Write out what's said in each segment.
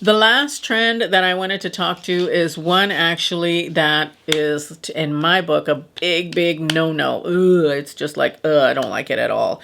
The last trend that I wanted to talk to is one actually that is, in my book, a big no-no. It's just like, I don't like it at all.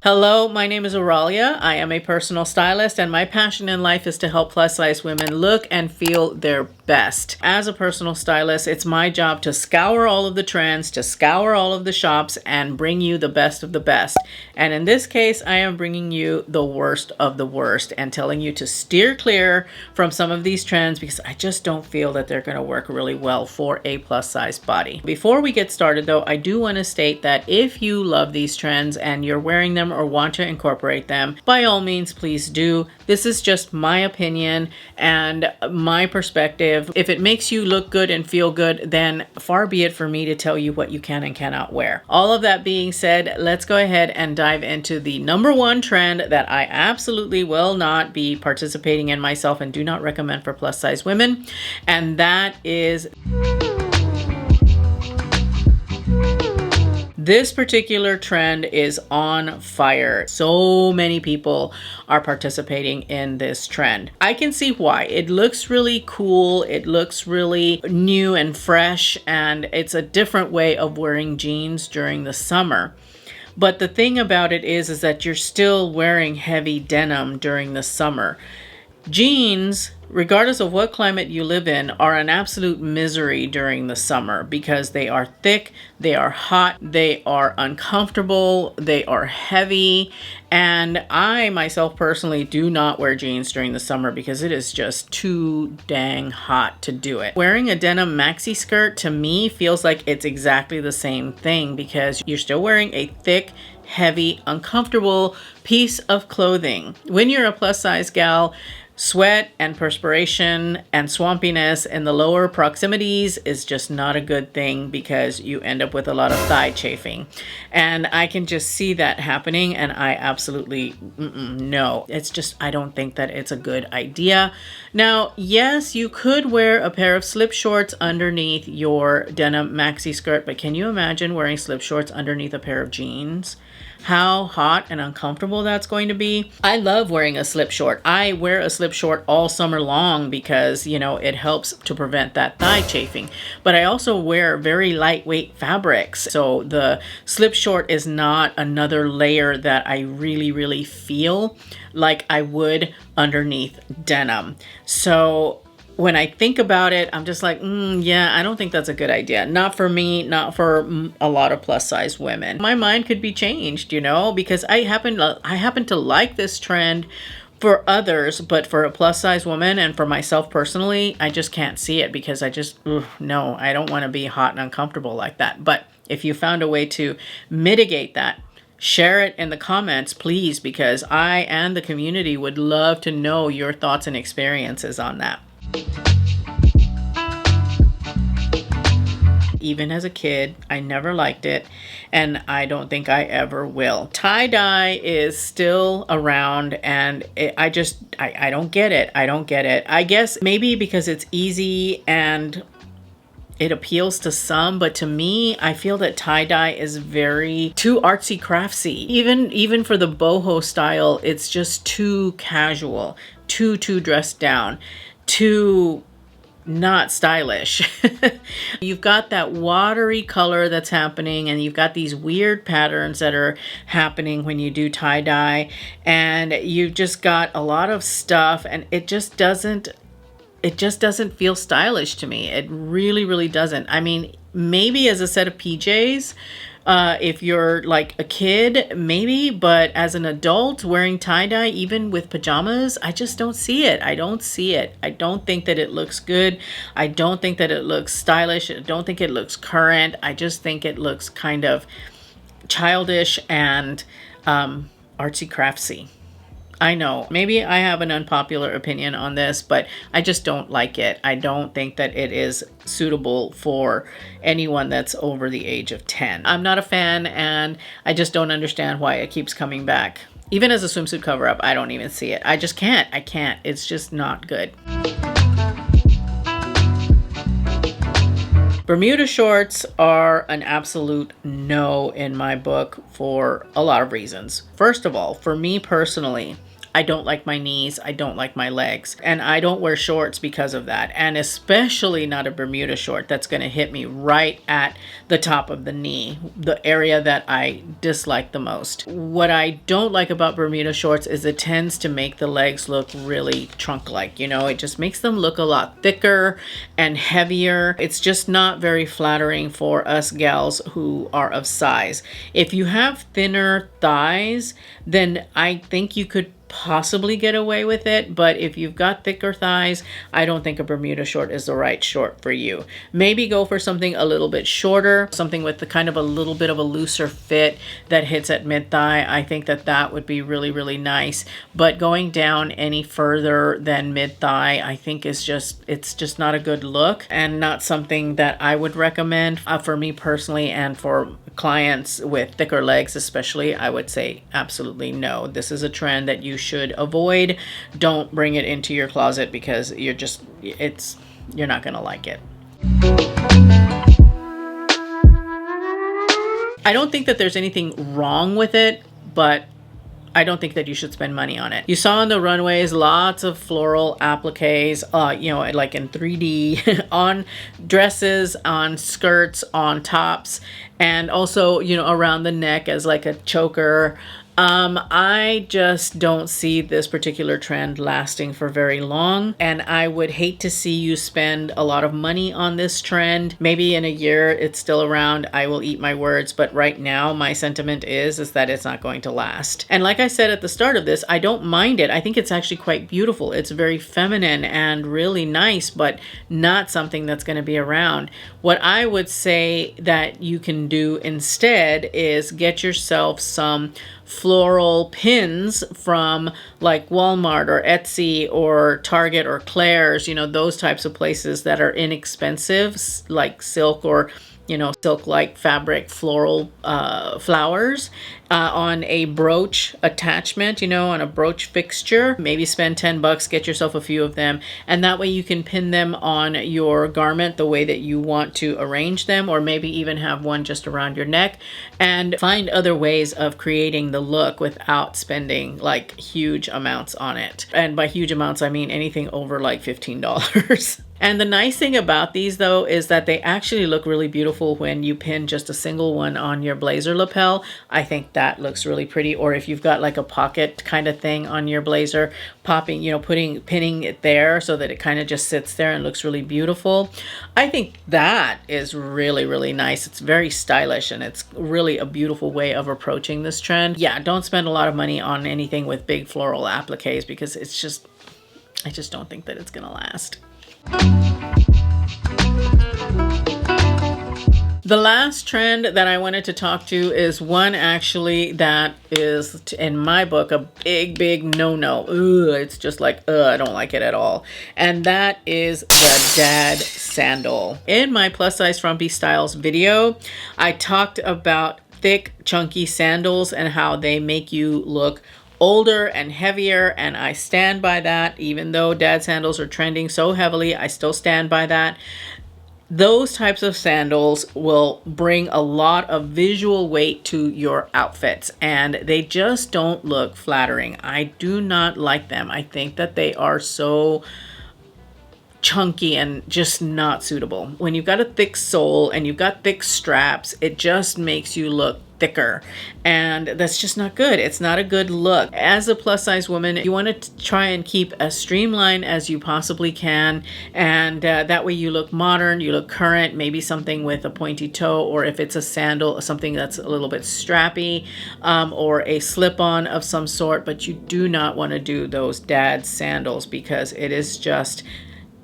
Hello, my name is Oralia. I am a personal stylist, and my passion in life is to help plus-size women look and feel their best. As a personal stylist, it's my job to scour all of the trends, to scour all of the shops, and bring you the best of the best. And in this case, I am bringing you the worst of the worst and telling you to steer clear from some of these trends because I just don't feel that they're going to work really well for a plus-size body. Before we get started, though, I do want to state that if you love these trends and you're wearing them or want to incorporate them, by all means, please do. This is just my opinion and my perspective. If it makes you look good and feel good, then far be it for me to tell you what you can and cannot wear. All of that being said, let's go ahead and dive into the number one trend that I absolutely will not be participating in myself and do not recommend for plus size women. And that is this particular trend is on fire. So many people are participating in this trend. I can see why. It looks really cool. It looks really new and fresh, and it's a different way of wearing jeans during the summer. But the thing about it is that you're still wearing heavy denim during the summer. Jeans, regardless of what climate you live in, are an absolute misery during the summer because they are thick, they are hot, they are uncomfortable, they are heavy, and I myself personally do not wear jeans during the summer because it is just too dang hot to do it. Wearing a denim maxi skirt to me feels like it's exactly the same thing because you're still wearing a thick, heavy, uncomfortable piece of clothing. When you're a plus size gal, sweat and perspiration and swampiness in the lower proximities is just not a good thing because you end up with a lot of thigh chafing. And I can just see that happening, and I absolutely, no. It's just, I don't think that it's a good idea. Now, yes, you could wear a pair of slip shorts underneath your denim maxi skirt, but can you imagine wearing slip shorts underneath a pair of jeans? How hot and uncomfortable that's going to be. I love wearing a slip short. I wear a slip short all summer long because, you know, it helps to prevent that thigh chafing. But I also wear very lightweight fabrics. So the slip short is not another layer that I really feel like I would underneath denim. So when I think about it, I'm just like, yeah, I don't think that's a good idea. Not for me, not for a lot of plus size women. My mind could be changed, you know, because I happen to like this trend for others, but for a plus size woman and for myself personally, I just can't see it because I just, no, I don't want to be hot and uncomfortable like that. But if you found a way to mitigate that, share it in the comments, please, because I and the community would love to know your thoughts and experiences on that. Even as a kid, I never liked it, and I don't think I ever will. Tie-dye is still around, and I don't get it. I don't get it. I guess maybe because it's easy and it appeals to some, but to me, I feel that tie-dye is very too artsy craftsy. Even for the boho style, it's just too casual, too dressed down, too not stylish. You've got that watery color that's happening, and you've got these weird patterns that are happening when you do tie-dye, and you've just got a lot of stuff, and it just doesn't feel stylish to me. It really doesn't. I mean, maybe as a set of PJs, if you're like a kid, maybe, but as an adult wearing tie-dye, even with pajamas, I just don't see it. I don't see it. I don't think that it looks good. I don't think that it looks stylish. I don't think it looks current. I just think it looks kind of childish and artsy craftsy. I know, maybe I have an unpopular opinion on this, but I just don't like it. I don't think that it is suitable for anyone that's over the age of 10. I'm not a fan, and I just don't understand why it keeps coming back. Even as a swimsuit cover-up, I don't even see it. I just can't. I can't. It's just not good. Bermuda shorts are an absolute no in my book for a lot of reasons. First of all, for me personally, I don't like my knees, I don't like my legs, and I don't wear shorts because of that, and especially not a Bermuda short that's going to hit me right at the top of the knee, the area that I dislike the most. What I don't like about Bermuda shorts is it tends to make the legs look really trunk-like, you know, it just makes them look a lot thicker and heavier. It's just not very flattering for us gals who are of size. If you have thinner thighs, then I think you could possibly get away with it, but if you've got thicker thighs, I don't think a Bermuda short is the right short for you. Maybe go for something a little bit shorter, something with the kind of a little bit of a looser fit that hits at mid-thigh. I think that that would be really, really nice, but going down any further than mid-thigh, I think it's just not a good look and not something that I would recommend for me personally, and for clients with thicker legs especially, I would say absolutely no. This is a trend that you should avoid. Don't bring it into your closet because you're not gonna like it. I don't think that there's anything wrong with it, but I don't think that you should spend money on it. You saw on the runways lots of floral appliques, you know, like in 3D on dresses, on skirts, on tops, and also, you know, around the neck as like a choker. I just don't see this particular trend lasting for very long, and I would hate to see you spend a lot of money on this trend. Maybe in a year it's still around, I will eat my words, but right now my sentiment is that it's not going to last. And like I said at the start of this, I don't mind it. I think it's actually quite beautiful. It's very feminine and really nice, but not something that's going to be around. What I would say that you can do instead is get yourself some floral pins from like Walmart or Etsy or Target or Claire's, you know, those types of places that are inexpensive, like silk or, you know, silk-like fabric floral flowers on a brooch attachment, you know, on a brooch fixture. Maybe spend $10, get yourself a few of them, and that way you can pin them on your garment the way that you want to arrange them, or maybe even have one just around your neck, and find other ways of creating the look without spending like huge amounts on it. And by huge amounts, I mean anything over like $15. And the nice thing about these though is that they actually look really beautiful when you pin just a single one on your blazer lapel. I think that looks really pretty. Or if you've got like a pocket kind of thing on your blazer, popping, you know, pinning it there so that it kind of just sits there and looks really beautiful. I think that is really, really nice. It's very stylish and it's really a beautiful way of approaching this trend. Yeah, don't spend a lot of money on anything with big floral appliques because I just don't think that it's gonna last. The last trend that I wanted to talk to is one actually that is, in my book, a big no-no. It's just like, I don't like it at all. And that is the dad sandal. In my plus size frumpy styles video, I talked about thick, chunky sandals and how they make you look older and heavier, and I stand by that. Even though dad sandals are trending so heavily, I still stand by that. Those types of sandals will bring a lot of visual weight to your outfits, and they just don't look flattering. I do not like them. I think that they are so chunky and just not suitable. When you've got a thick sole and you've got thick straps, it just makes you look thicker, and that's just not good. It's not a good look. As a plus size woman, you want to try and keep as streamlined as you possibly can, and that way you look modern, you look current, maybe something with a pointy toe, or if it's a sandal, something that's a little bit strappy, or a slip-on of some sort. But you do not want to do those dad sandals because it is just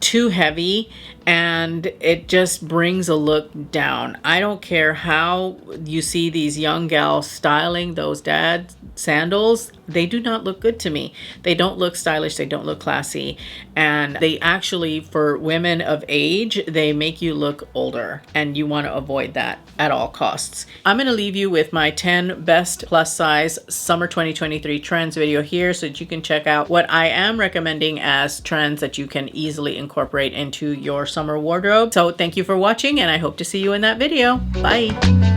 too heavy and it just brings a look down. I don't care how you see these young gals styling those dad sandals. they do not look good to me. They don't look stylish, they don't look classy, and they actually, for women of age, they make you look older, and you want to avoid that at all costs. I'm going to leave you with my 10 best plus size summer 2023 trends video here so that you can check out what I am recommending as trends that you can easily incorporate into your summer wardrobe. So thank you for watching, and I hope to see you in that video. Bye.